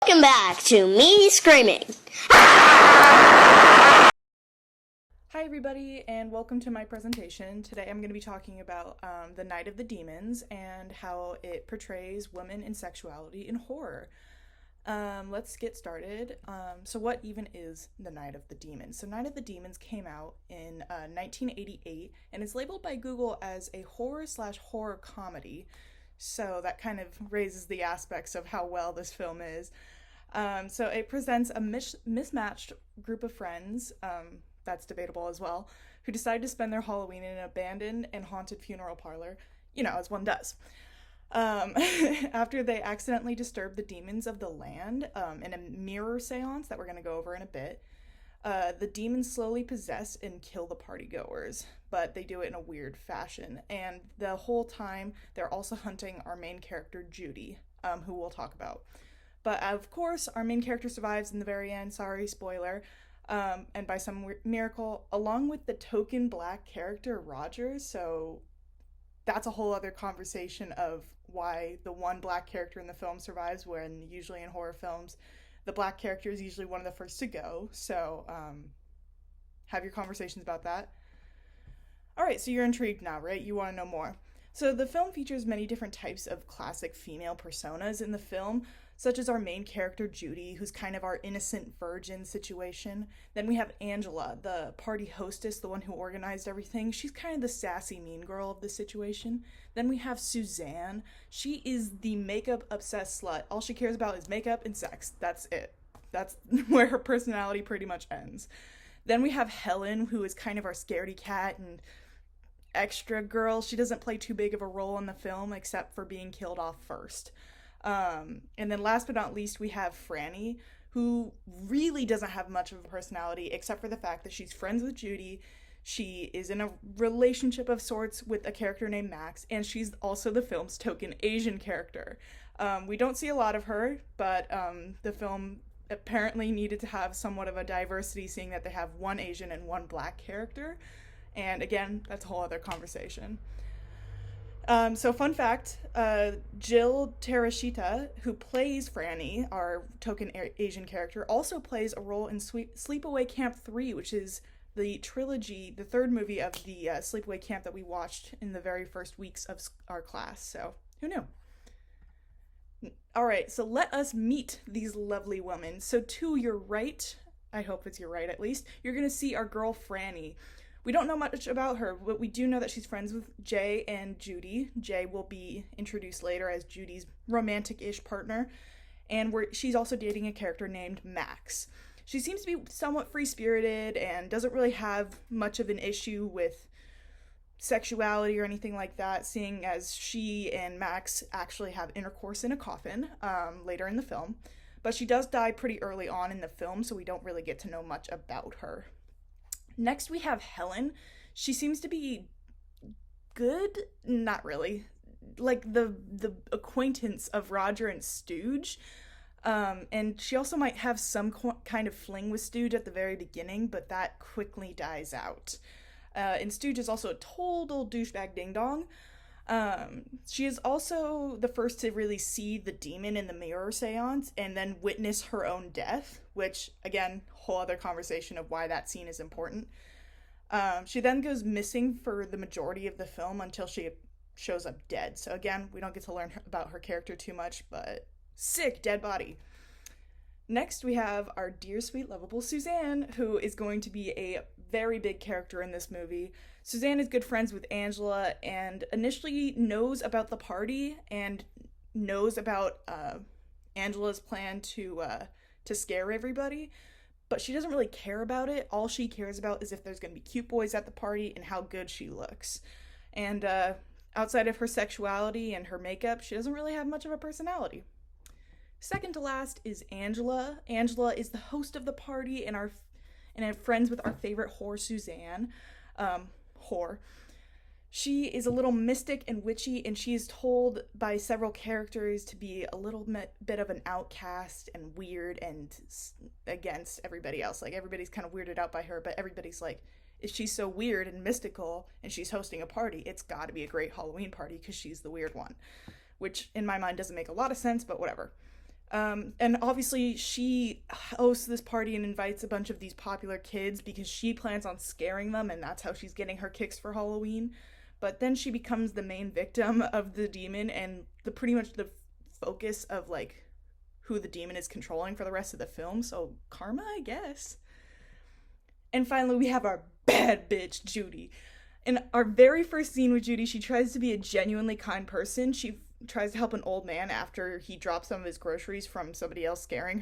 Welcome back to me screaming. Hi everybody, and welcome to my presentation. Today I'm going to be talking about The Night of the Demons and how it portrays women and sexuality in horror. Let's get started. So what even is The Night of the Demons? So Night of the Demons came out in 1988 and is labeled by Google as a horror/horror comedy. So that kind of raises the aspects of how well this film is. So it presents a mismatched group of friends, that's debatable as well, who decide to spend their Halloween in an abandoned and haunted funeral parlor, as one does. After they accidentally disturb the demons of the land in a mirror seance that we're going to go over in a bit, the demons slowly possess and kill the partygoers, but they do it in a weird fashion. And the whole time, they're also hunting our main character, Judy, who we'll talk about. But of course, our main character survives in the very end. Sorry, spoiler. And by some miracle, along with the token black character, Roger. So that's a whole other conversation of why the one black character in the film survives, when usually in horror films, the black character is usually one of the first to go. So have your conversations about that. All right, so you're intrigued now, right? You want to know more. So the film features many different types of classic female personas in the film, such as our main character, Judy, who's kind of our innocent virgin situation. Then we have Angela, the party hostess, the one who organized everything. She's kind of the sassy mean girl of the situation. Then we have Suzanne. She is the makeup-obsessed slut. All she cares about is makeup and sex. That's it. That's where her personality pretty much ends. Then we have Helen, who is kind of our scaredy cat and extra girl. She doesn't play too big of a role in the film, except for being killed off first. And then last but not least, we have Franny, who really doesn't have much of a personality, except for the fact that she's friends with Judy. She is in a relationship of sorts with a character named Max, and she's also the film's token Asian character. We don't see a lot of her, but the film apparently needed to have somewhat of a diversity, seeing that they have one Asian and one black character. And again, that's a whole other conversation. So fun fact, Jill Terashita, who plays Franny, our token Asian character, also plays a role in Sleepaway Camp 3, which is the trilogy, the third movie of the Sleepaway Camp that we watched in the very first weeks of our class. So who knew? All right, so let us meet these lovely women. So to your right, I hope it's your right at least, you're going to see our girl Franny. We don't know much about her, but we do know that she's friends with Jay and Judy. Jay will be introduced later as Judy's romantic-ish partner, and she's also dating a character named Max. She seems to be somewhat free-spirited and doesn't really have much of an issue with sexuality or anything like that, seeing as she and Max actually have intercourse in a coffin later in the film. But she does die pretty early on in the film, so we don't really get to know much about her. Next, we have Helen. She seems to be good, not really, like the acquaintance of Roger and Stooge. And she also might have some kind of fling with Stooge at the very beginning, but that quickly dies out. And Stooge is also a total douchebag ding-dong. She is also the first to really see the demon in the mirror seance and then witness her own death, which, again, whole other conversation of why that scene is important. She then goes missing for the majority of the film until she shows up dead. So again, we don't get to learn about her character too much, but sick dead body. Next, we have our dear, sweet, lovable Suzanne, who is going to be a very big character in this movie. Suzanne is good friends with Angela and initially knows about the party and knows about Angela's plan to scare everybody, but she doesn't really care about it. All she cares about is if there's going to be cute boys at the party and how good she looks. And outside of her sexuality and her makeup, she doesn't really have much of a personality. Second to last is Angela. Angela is the host of the party and friends with our favorite whore, Suzanne. Whore. She is a little mystic and witchy, and she is told by several characters to be a little bit of an outcast and weird and against everybody else. Like, everybody's kind of weirded out by her, but everybody's like, if she's so weird and mystical and she's hosting a party, it's got to be a great Halloween party because she's the weird one. Which, in my mind, doesn't make a lot of sense, but whatever. And obviously she hosts this party and invites a bunch of these popular kids because she plans on scaring them, and that's how she's getting her kicks for Halloween. But then she becomes the main victim of the demon and the pretty much the focus of like who the demon is controlling for the rest of the film. So karma, I guess. And finally, we have our bad bitch, Judy. In our very first scene with Judy, she tries to be a genuinely kind person. She tries to help an old man after he drops some of his groceries from somebody else scaring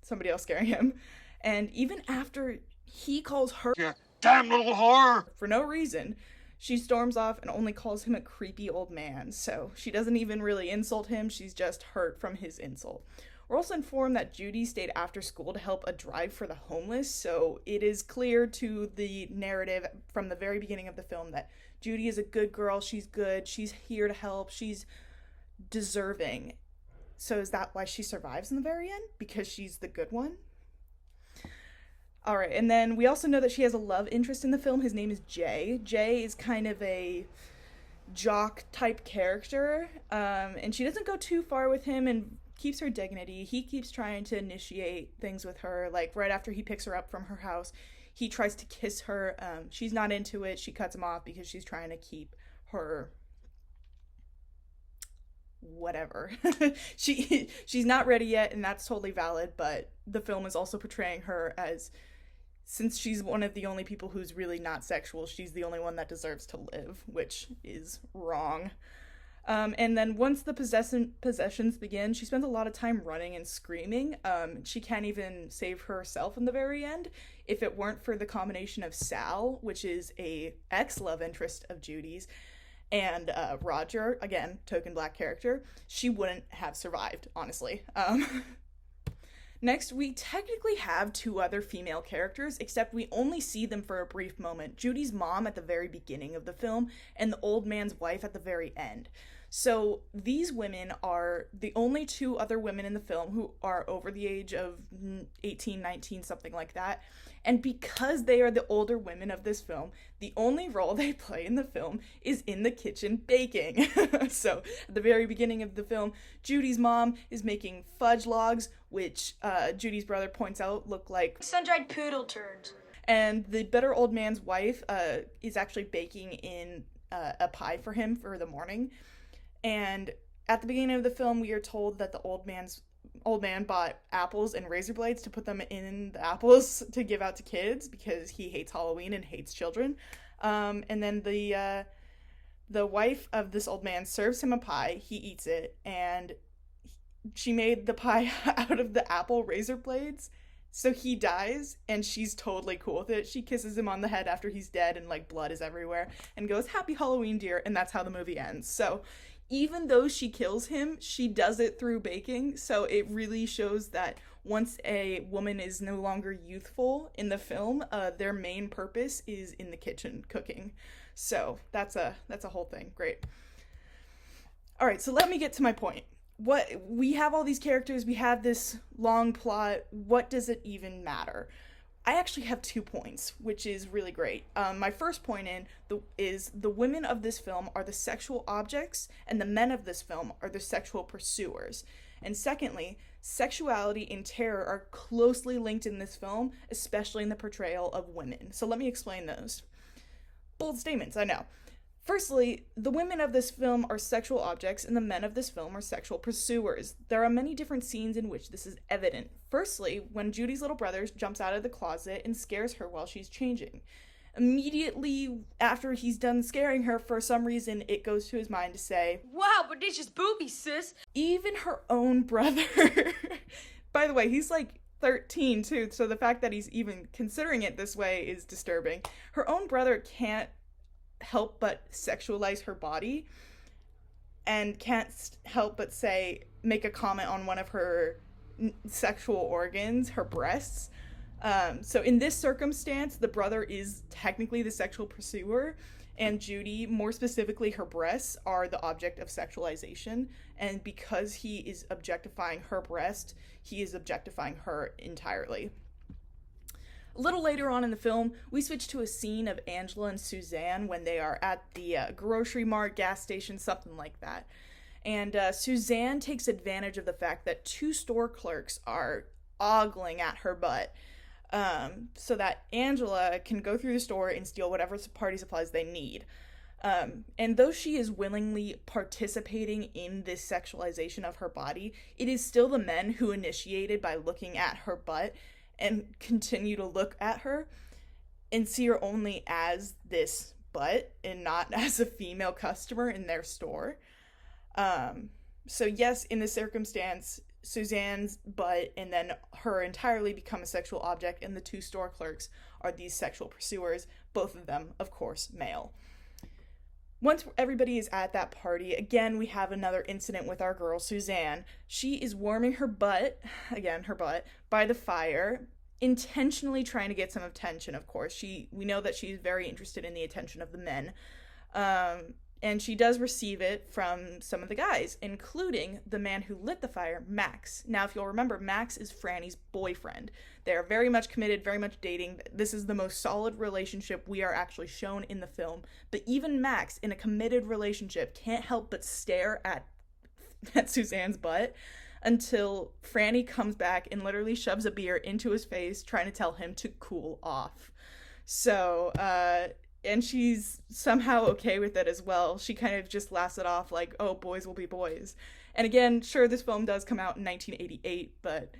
somebody else scaring him. And even after he calls her, "You damn little whore," for no reason, she storms off and only calls him a creepy old man. So she doesn't even really insult him, she's just hurt from his insult. We're also informed that Judy stayed after school to help a drive for the homeless, so it is clear to the narrative from the very beginning of the film that Judy is a good girl, she's good, she's here to help, she's deserving. So is that why she survives in the very end? Because she's the good one? Alright, and then we also know that she has a love interest in the film. His name is Jay. Jay is kind of a jock type character, and she doesn't go too far with him and keeps her dignity. He keeps trying to initiate things with her, like right after he picks her up from her house, he tries to kiss her. She's not into it. She cuts him off because she's trying to keep her whatever. She's not ready yet, and that's totally valid, but the film is also portraying her as, since she's one of the only people who's really not sexual, she's the only one that deserves to live, which is wrong. And then once the possessions begin, she spends a lot of time running and screaming. She can't even save herself in the very end. If it weren't for the combination of Sal, which is a ex-love interest of Judy's, and Roger, again, token black character, she wouldn't have survived, honestly. Next, we technically have two other female characters, except we only see them for a brief moment. Judy's mom at the very beginning of the film, and the old man's wife at the very end. So these women are the only two other women in the film who are over the age of 18, 19, something like that. And because they are the older women of this film, the only role they play in the film is in the kitchen baking. So at the very beginning of the film, Judy's mom is making fudge logs, which Judy's brother points out look like sun-dried poodle turds. And the bitter old man's wife is actually baking in a pie for him for the morning. And at the beginning of the film, we are told that the old man bought apples and razor blades to put them in the apples to give out to kids because he hates Halloween and hates children. And then the wife of this old man serves him a pie. He eats it, and she made the pie out of the apple razor blades. So he dies, and she's totally cool with it. She kisses him on the head after he's dead, and like blood is everywhere, and goes, "Happy Halloween, dear," and that's how the movie ends. So even though she kills him, she does it through baking, so it really shows that once a woman is no longer youthful in the film, their main purpose is in the kitchen cooking. So that's a whole thing. Great. All right, so let me get to my point. We have all these characters, we have this long plot. What does it even matter? I actually have 2 points, which is really great. My first point is the women of this film are the sexual objects, and the men of this film are the sexual pursuers. And secondly, sexuality and terror are closely linked in this film, especially in the portrayal of women. So let me explain those. Bold statements, I know. Firstly, the women of this film are sexual objects, and the men of this film are sexual pursuers. There are many different scenes in which this is evident. Firstly, when Judy's little brother jumps out of the closet and scares her while she's changing. Immediately after he's done scaring her, for some reason, it goes to his mind to say, "Wow, but this is boobies, sis." Even her own brother, by the way, he's like 13 too, so the fact that he's even considering it this way is disturbing. Her own brother can't help but sexualize her body and can't help but make a comment on one of her sexual organs, her breasts. So in this circumstance, the brother is technically the sexual pursuer, and Judy, more specifically her breasts, are the object of sexualization. And because he is objectifying her breast, he is objectifying her entirely. A little later on in the film, we switch to a scene of Angela and Suzanne when they are at the grocery mart, gas station, something like that. And Suzanne takes advantage of the fact that 2 store clerks are ogling at her butt, so that Angela can go through the store and steal whatever party supplies they need. And though she is willingly participating in this sexualization of her body, it is still the men who initiated by looking at her butt and continue to look at her and see her only as this butt and not as a female customer in their store. So yes, in this circumstance, Suzanne's butt and then her entirely become a sexual object, and the 2 store clerks are these sexual pursuers, both of them, of course, male. Once everybody is at that party, again, we have another incident with our girl, Suzanne. She is warming her butt, again, her butt, by the fire, intentionally trying to get some attention, of course. We know that she's very interested in the attention of the men. And she does receive it from some of the guys, including the man who lit the fire, Max. Now, if you'll remember, Max is Franny's boyfriend. They're very much committed, very much dating. This is the most solid relationship we are actually shown in the film. But even Max, in a committed relationship, can't help but stare at Suzanne's butt until Franny comes back and literally shoves a beer into his face, trying to tell him to cool off. So, and she's somehow okay with it as well. She kind of just laughs it off like, oh, boys will be boys. And again, sure, this film does come out in 1988, but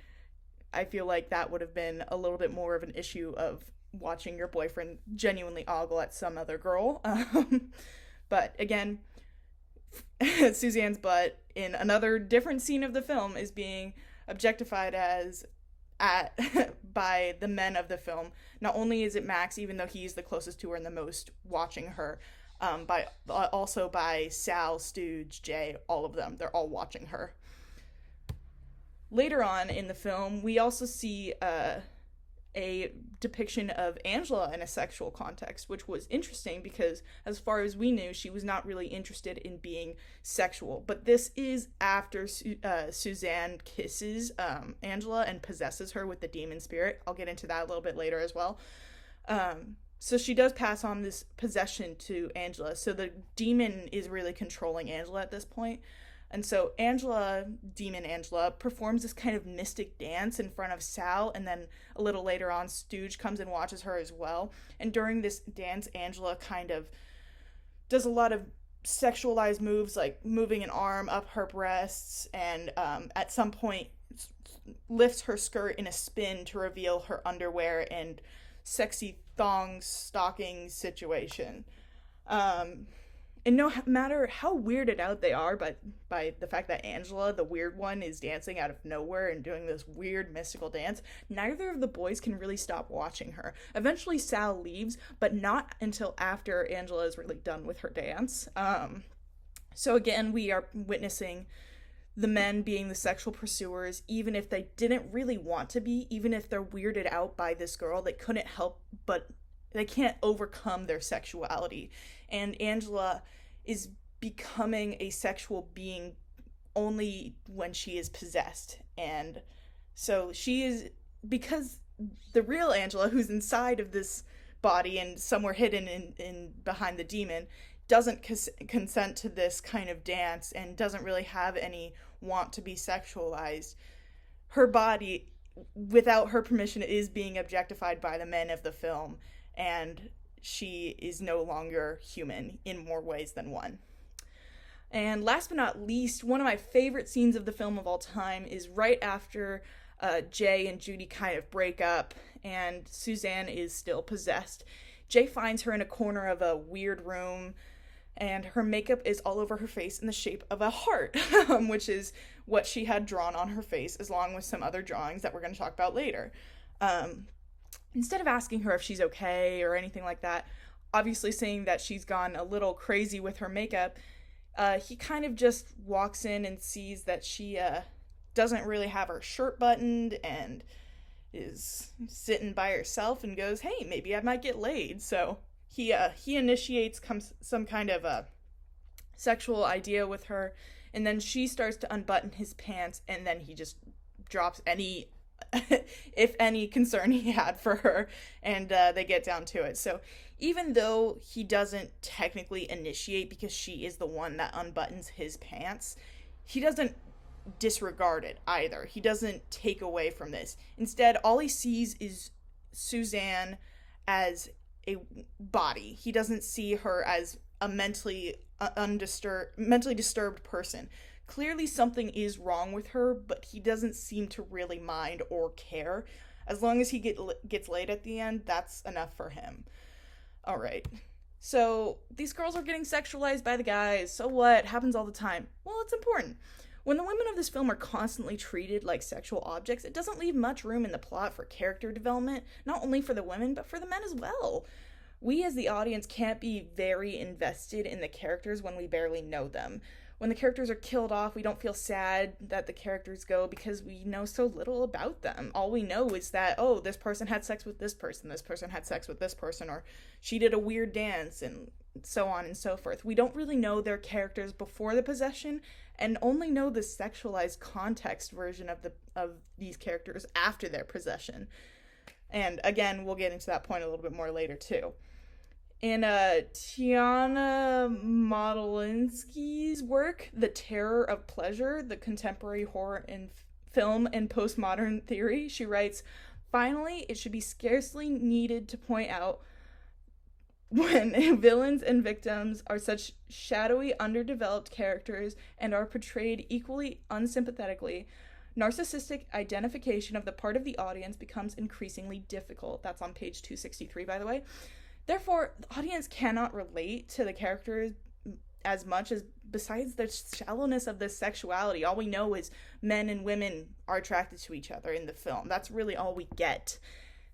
I feel like that would have been a little bit more of an issue of watching your boyfriend genuinely ogle at some other girl. But again, Suzanne's butt in another different scene of the film is being objectified by the men of the film. Not only is it Max, even though he's the closest to her and the most watching her, also by Sal, Stooge, Jay, all of them. They're all watching her. Later on in the film, we also see a depiction of Angela in a sexual context, which was interesting because as far as we knew, she was not really interested in being sexual. But this is after Suzanne kisses Angela and possesses her with the demon spirit. I'll get into that a little bit later as well. So she does pass on this possession to Angela. So the demon is really controlling Angela at this point. And so Demon Angela, performs this kind of mystic dance in front of Sal, and then a little later on, Stooge comes and watches her as well. And during this dance, Angela kind of does a lot of sexualized moves, like moving an arm up her breasts, and at some point lifts her skirt in a spin to reveal her underwear and sexy thong stocking situation. And no matter how weirded out they are by the fact that Angela, the weird one, is dancing out of nowhere and doing this weird mystical dance, neither of the boys can really stop watching her. Eventually Sal leaves, but not until after Angela is really done with her dance. So again, we are witnessing the men being the sexual pursuers, even if they didn't really want to be, even if they're weirded out by this girl, they couldn't help but they can't overcome their sexuality. And Angela is becoming a sexual being only when she is possessed. And so she is, because the real Angela, who's inside of this body and somewhere hidden in behind the demon, doesn't consent to this kind of dance and doesn't really have any want to be sexualized. Her body, without her permission, is being objectified by the men of the film, and she is no longer human in more ways than one. And last but not least, one of my favorite scenes of the film of all time is right after Jay and Judy kind of break up and Suzanne is still possessed. Jay finds her in a corner of a weird room, and her makeup is all over her face in the shape of a heart, which is what she had drawn on her face, along with some other drawings that we're going to talk about later. Instead of asking her if she's okay or anything like that, obviously saying that she's gone a little crazy with her makeup, he kind of just walks in and sees that she doesn't really have her shirt buttoned and is sitting by herself and goes, hey, maybe I might get laid. So he initiates some kind of a sexual idea with her, and then she starts to unbutton his pants, and then he just drops any if any concern he had for her, and they get down to it. So even though he doesn't technically initiate because she is the one that unbuttons his pants, he doesn't disregard it either. He doesn't take away from this. Instead, all he sees is Suzanne as a body. He doesn't see her as a mentally disturbed person. Clearly something is wrong with her, but he doesn't seem to really mind or care. As long as he gets laid at the end, that's enough for him. All right. So these girls are getting sexualized by the guys. So what? Happens all the time. Well, it's important. When the women of this film are constantly treated like sexual objects, it doesn't leave much room in the plot for character development, not only for the women, but for the men as well. We as the audience can't be very invested in the characters when we barely know them. When the characters are killed off, we don't feel sad that the characters go because we know so little about them. All we know is that, oh, this person had sex with this person had sex with this person, or she did a weird dance, and so on and so forth. We don't really know their characters before the possession, and only know the sexualized context version of these characters after their possession. And again, we'll get into that point a little bit more later too. In Tiana Modolinsky's work, The Terror of Pleasure, the contemporary horror in film and postmodern theory, she writes, "Finally, it should be scarcely needed to point out when villains and victims are such shadowy, underdeveloped characters and are portrayed equally unsympathetically, narcissistic identification of the part of the audience becomes increasingly difficult." That's on page 263, by the way. Therefore, the audience cannot relate to the characters as much as, besides the shallowness of this sexuality, all we know is men and women are attracted to each other in the film. That's really all we get.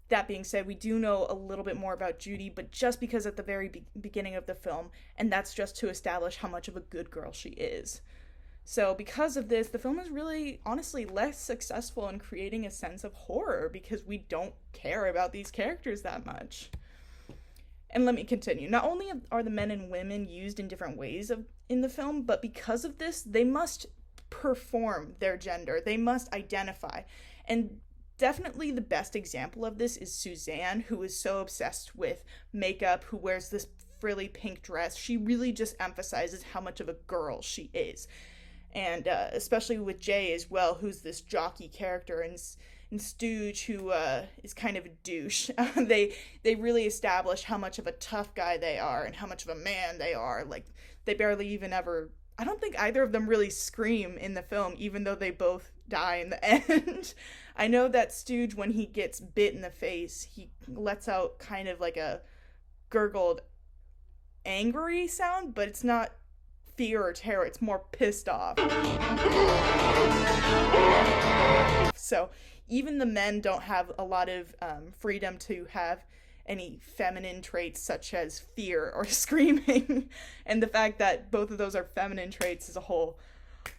That being said, we do know a little bit more about Judy, but just because at the very beginning of the film, and that's just to establish how much of a good girl she is. So because of this, the film is really, honestly, less successful in creating a sense of horror because we don't care about these characters that much. And let me continue. Not only are the men and women used in different ways in the film, but because of this, they must perform their gender. They must identify. And definitely the best example of this is Suzanne, who is so obsessed with makeup, who wears this frilly pink dress. She really just emphasizes how much of a girl she is. And especially with Jay as well, who's this jockey character, and Stooge, who is kind of a douche. They really establish how much of a tough guy they are and how much of a man they are. Like, they barely even ever... I don't think either of them really scream in the film, even though they both die in the end. I know that Stooge, when he gets bit in the face, he lets out kind of like a gurgled, angry sound, but it's not fear or terror, it's more pissed off. So even the men don't have a lot of freedom to have any feminine traits such as fear or screaming. And the fact that both of those are feminine traits is a whole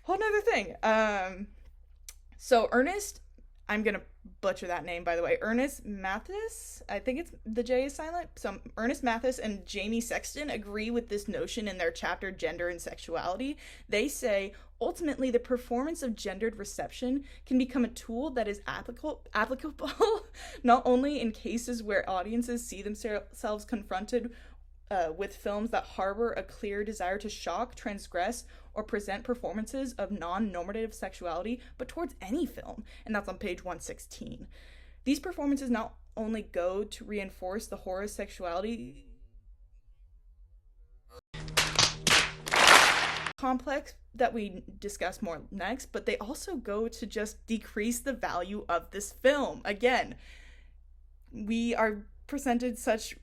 nother thing. So Ernest, I'm gonna butcher that name, by the way, Ernest Mathis, I think it's, the J is silent, so Ernest Mathis and Jamie Sexton agree with this notion in their chapter Gender and Sexuality. They say, ultimately, the performance of gendered reception can become a tool that is applicable not only in cases where audiences see themselves confronted with films that harbor a clear desire to shock, transgress, or present performances of non-normative sexuality, but towards any film, and that's on page 116. These performances not only go to reinforce the horror sexuality complex that we discuss more next, but they also go to just decrease the value of this film. Again, we are presented such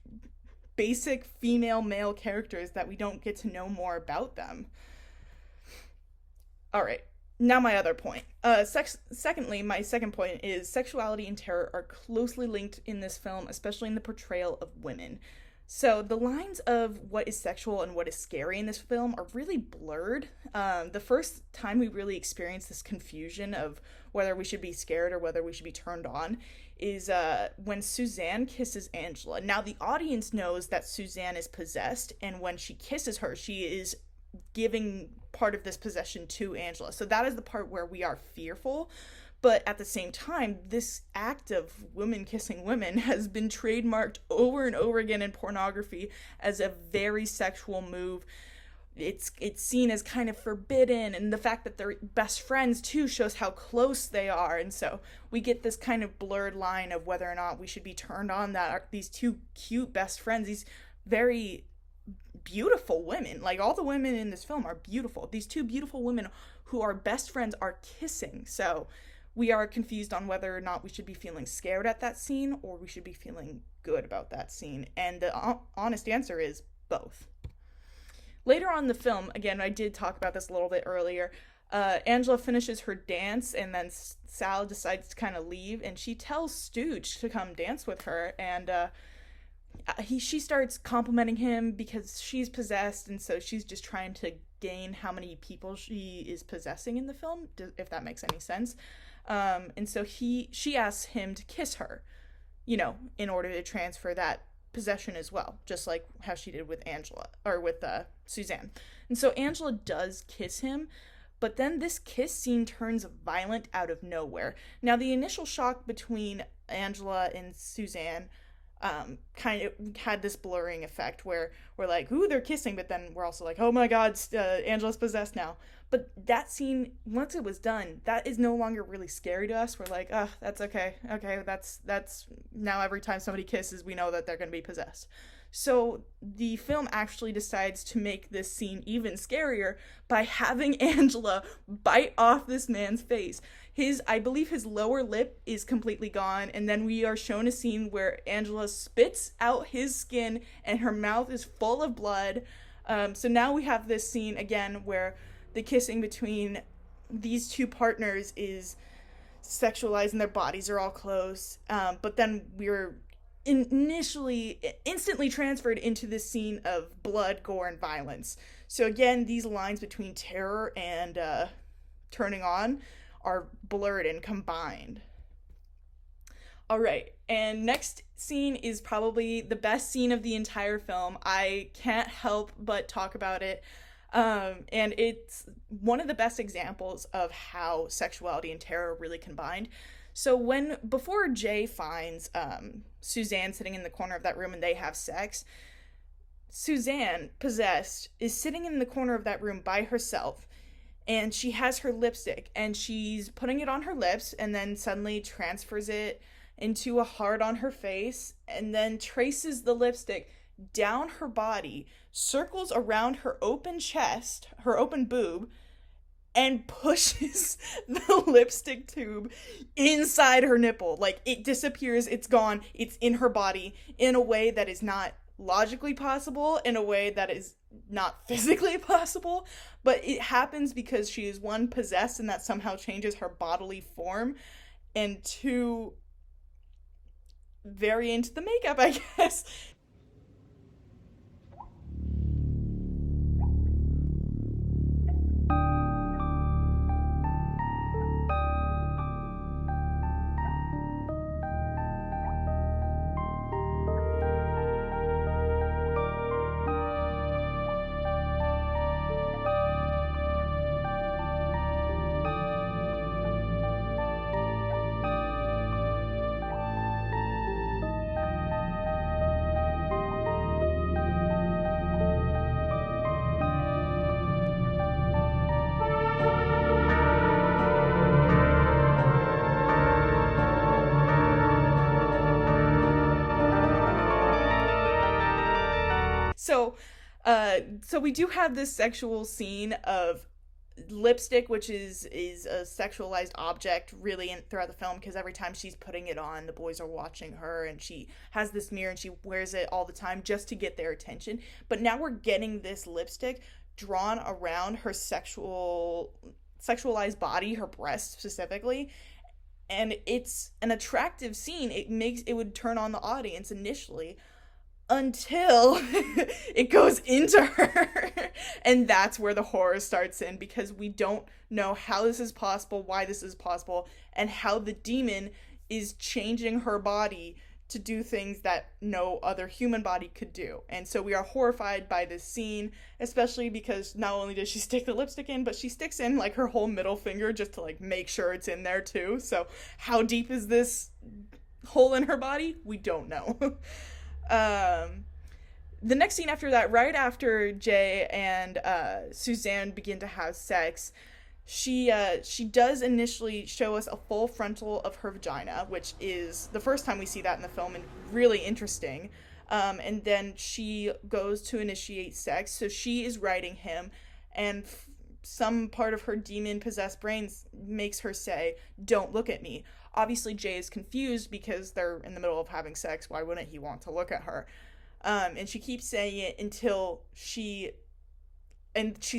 basic female-male characters that we don't get to know more about them. All right, now my other point. Secondly, my second point is sexuality and terror are closely linked in this film, especially in the portrayal of women. So the lines of what is sexual and what is scary in this film are really blurred. The first time we really experience this confusion of whether we should be scared or whether we should be turned on is when Suzanne kisses Angela. Now the audience knows that Suzanne is possessed, and when she kisses her, she is giving part of this possession to Angela. So that is the part where we are fearful. But at the same time, this act of women kissing women has been trademarked over and over again in pornography as a very sexual move, it's seen as kind of forbidden, and the fact that they're best friends too shows how close they are. And so we get this kind of blurred line of whether or not we should be turned on that these two cute best friends, these very beautiful women, like all the women in this film are beautiful, these two beautiful women who are best friends are kissing. So we are confused on whether or not we should be feeling scared at that scene or we should be feeling good about that scene, and the honest answer is both. Later on in the film, again, I did talk about this a little bit earlier, Angela finishes her dance, and then Sal decides to kind of leave, and she tells Stooge to come dance with her, and she starts complimenting him because she's possessed, and so she's just trying to gain how many people she is possessing in the film, if that makes any sense. And so she asks him to kiss her, in order to transfer that possession as well, just like how she did with Angela, or with Suzanne. And so Angela does kiss him, but then this kiss scene turns violent out of nowhere. Now, the initial shock between Angela and Suzanne kind of had this blurring effect where we're like, ooh, they're kissing, but then we're also like, oh my god, Angela's possessed now. But that scene, once it was done, that is no longer really scary to us. We're like, oh, that's okay. Okay, that's now every time somebody kisses, we know that they're going to be possessed. So the film actually decides to make this scene even scarier by having Angela bite off this man's face. I believe his lower lip is completely gone, and then we are shown a scene where Angela spits out his skin and her mouth is full of blood. So now we have this scene again where the kissing between these two partners is sexualized and their bodies are all close. But then we're instantly transferred into this scene of blood, gore, and violence. So again, these lines between terror and turning on are blurred and combined. Alright, and next scene is probably the best scene of the entire film. I can't help but talk about it. And it's one of the best examples of how sexuality and terror really combined. So before Jay finds Suzanne sitting in the corner of that room and they have sex, Suzanne, possessed, is sitting in the corner of that room by herself, and she has her lipstick, and she's putting it on her lips, and then suddenly transfers it into a heart on her face, and then traces the lipstick down her body, circles around her open chest, her open boob, and pushes the lipstick tube inside her nipple. Like, it disappears, it's gone, it's in her body in a way that is not logically possible, in a way that is not physically possible, but it happens because she is, one, possessed, and that somehow changes her bodily form, and two, very into the makeup, I guess. So we do have this sexual scene of lipstick, which is a sexualized object really throughout the film, because every time she's putting it on, the boys are watching her, and she has this mirror and she wears it all the time just to get their attention. But now we're getting this lipstick drawn around her sexualized body, her breast specifically, and it's an attractive scene. It would turn on the audience initially, until it goes into her, and that's where the horror starts in, because we don't know how this is possible, why this is possible, and how the demon is changing her body to do things that no other human body could do. And so we are horrified by this scene, especially because not only does she stick the lipstick in, but she sticks in like her whole middle finger just to like make sure it's in there too. So how deep is this hole in her body? We don't know. The next scene after that, right after Jay and Suzanne begin to have sex, she does initially show us a full frontal of her vagina, which is the first time we see that in the film and really interesting. And then she goes to initiate sex, so she is riding him, and some part of her demon-possessed brain makes her say, "Don't look at me." Obviously, Jay is confused because they're in the middle of having sex. Why wouldn't he want to look at her? And she keeps saying it until she's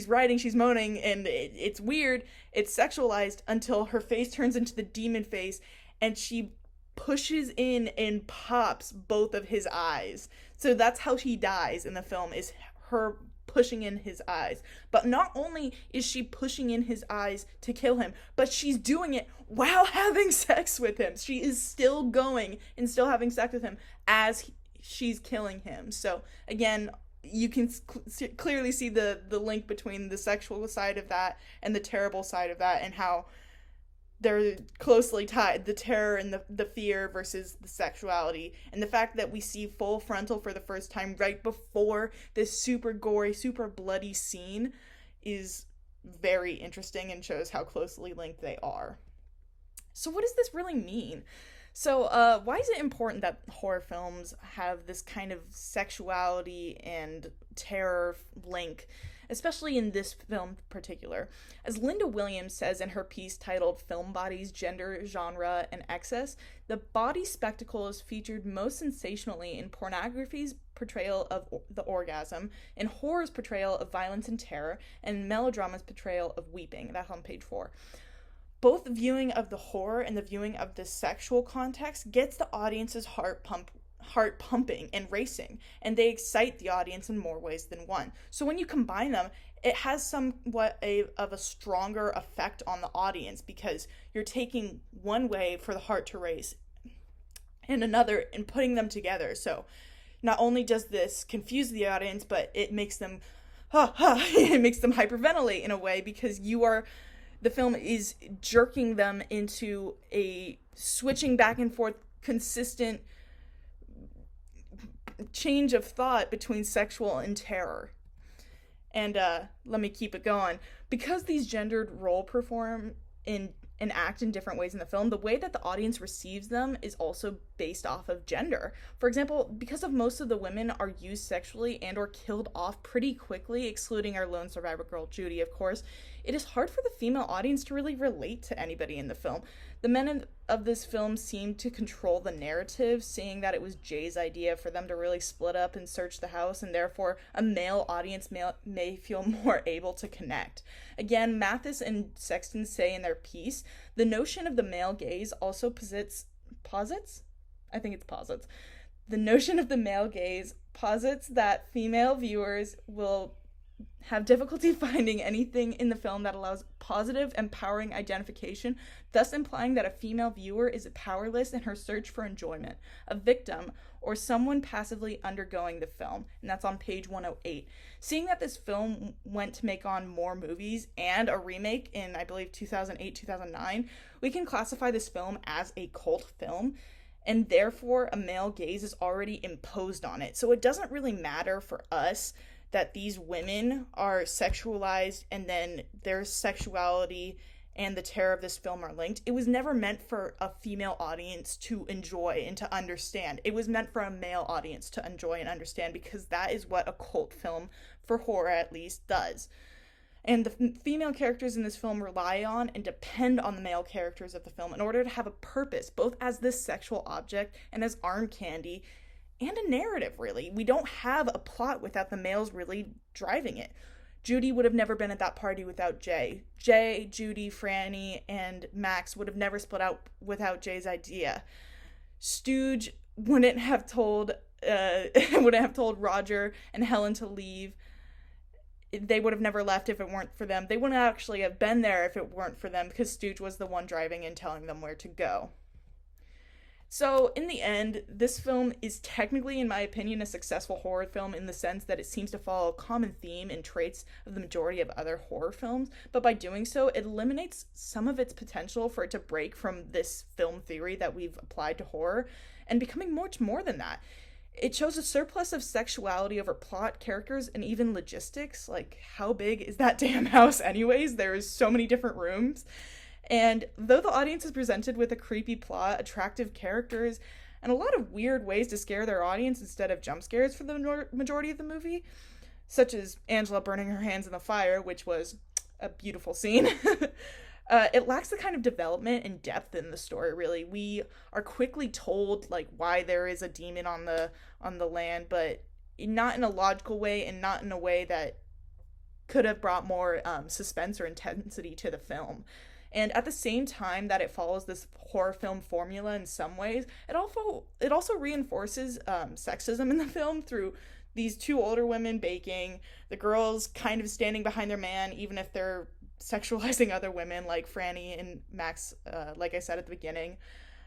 writing, she's moaning, and it's weird. It's sexualized until her face turns into the demon face, and she pushes in and pops both of his eyes. So that's how he dies in the film, is her pushing in his eyes. But not only is she pushing in his eyes to kill him, but she's doing it while having sex with him. She is still going and still having sex with him as she's killing him. So again, you can clearly see the link between the sexual side of that and the terrible side of that, and how they're closely tied, the terror and the fear versus the sexuality. And the fact that we see full frontal for the first time right before this super gory, super bloody scene is very interesting and shows how closely linked they are. So what does this really mean? So why is it important that horror films have this kind of sexuality and terror link, especially in this film in particular? As Linda Williams says in her piece titled "Film Bodies, Gender, Genre, and Excess," the body spectacle is featured most sensationally in pornography's portrayal of the orgasm, in horror's portrayal of violence and terror, and melodrama's portrayal of weeping. That's on page 4. Both viewing of the horror and the viewing of the sexual context gets the audience's heart pumping and racing, and they excite the audience in more ways than one. So when you combine them, it has somewhat of a stronger effect on the audience, because you're taking one way for the heart to race and another and putting them together. So not only does this confuse the audience, but it makes them it makes them hyperventilate in a way, because the film is jerking them into a switching back and forth consistent change of thought between sexual and terror. And let me keep it going. Because these gendered roles perform and act in different ways in the film, the way that the audience receives them is also based off of gender. For example, because of most of the women are used sexually and or killed off pretty quickly, excluding our lone survivor girl Judy, of course, it is hard for the female audience to really relate to anybody in the film. The men of this film seem to control the narrative, seeing that it was Jay's idea for them to really split up and search the house, and therefore a male audience may feel more able to connect. Again, Mathis and Sexton say in their piece, the notion of the male gaze also posits. The notion of the male gaze posits that female viewers will have difficulty finding anything in the film that allows positive, empowering identification, thus implying that a female viewer is powerless in her search for enjoyment, a victim, or someone passively undergoing the film. And that's on page 108. Seeing that this film went to make on more movies and a remake in, I believe, 2008, 2009, we can classify this film as a cult film, and therefore a male gaze is already imposed on it. So it doesn't really matter for us that these women are sexualized and then their sexuality and the terror of this film are linked. It was never meant for a female audience to enjoy and to understand. It was meant for a male audience to enjoy and understand, because that is what a cult film, for horror at least, does. And the female characters in this film rely on and depend on the male characters of the film in order to have a purpose, both as this sexual object and as arm candy, and a narrative, really. We don't have a plot without the males really driving it. Judy would have never been at that party without Jay. Jay, Judy, Franny, and Max would have never split out without Jay's idea. Stooge wouldn't have told Roger and Helen to leave. They would have never left if it weren't for them. They wouldn't actually have been there if it weren't for them, because Stooge was the one driving and telling them where to go. So, in the end, this film is technically, in my opinion, a successful horror film in the sense that it seems to follow a common theme and traits of the majority of other horror films, but by doing so, it eliminates some of its potential for it to break from this film theory that we've applied to horror and becoming much more than that. It shows a surplus of sexuality over plot, characters, and even logistics. Like, how big is that damn house, anyways? There's so many different rooms. And though the audience is presented with a creepy plot, attractive characters, and a lot of weird ways to scare their audience instead of jump scares for the majority of the movie, such as Angela burning her hands in the fire, which was a beautiful scene. It lacks the kind of development and depth in the story. Really, we are quickly told like why there is a demon on the land, but not in a logical way and not in a way that could have brought more suspense or intensity to the film. And at the same time that it follows this horror film formula in some ways, it also reinforces sexism in the film through these two older women baking, the girls kind of standing behind their man, even if they're sexualizing other women, like Franny and Max, like I said at the beginning.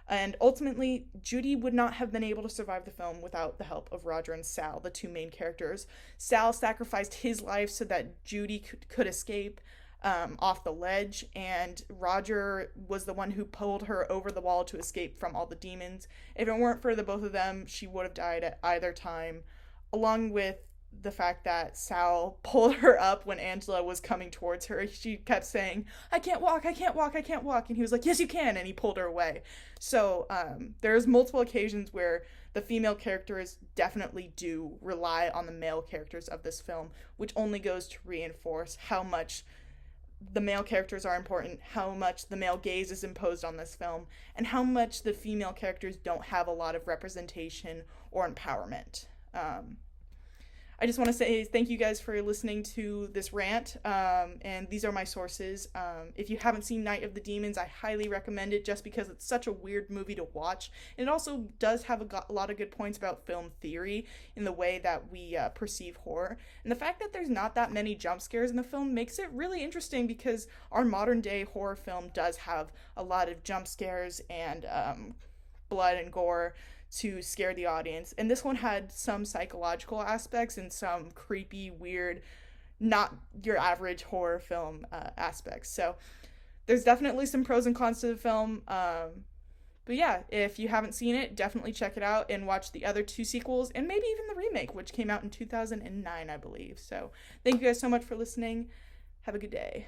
And ultimately, Judy would not have been able to survive the film without the help of Roger and Sal, the two main characters. Sal sacrificed his life so that Judy could escape off the ledge, and Roger was the one who pulled her over the wall to escape from all the demons. If it weren't for the both of them, she would have died at either time, along with the fact that Sal pulled her up when Angela was coming towards her. She kept saying, I can't walk, I can't walk, I can't walk. And he was like, yes, you can. And he pulled her away. So there's multiple occasions where the female characters definitely do rely on the male characters of this film, which only goes to reinforce how much the male characters are important, how much the male gaze is imposed on this film, and how much the female characters don't have a lot of representation or empowerment. I just want to say thank you guys for listening to this rant, and these are my sources. If you haven't seen Night of the Demons, I highly recommend it just because it's such a weird movie to watch. And it also does have a lot of good points about film theory in the way that we perceive horror. And the fact that there's not that many jump scares in the film makes it really interesting because our modern day horror film does have a lot of jump scares and blood and gore to scare the audience. And this one had some psychological aspects and some creepy, weird, not your average horror film aspects. So there's definitely some pros and cons to the film. But yeah, if you haven't seen it, definitely check it out and watch the other two sequels and maybe even the remake, which came out in 2009, I believe. So thank you guys so much for listening. Have a good day.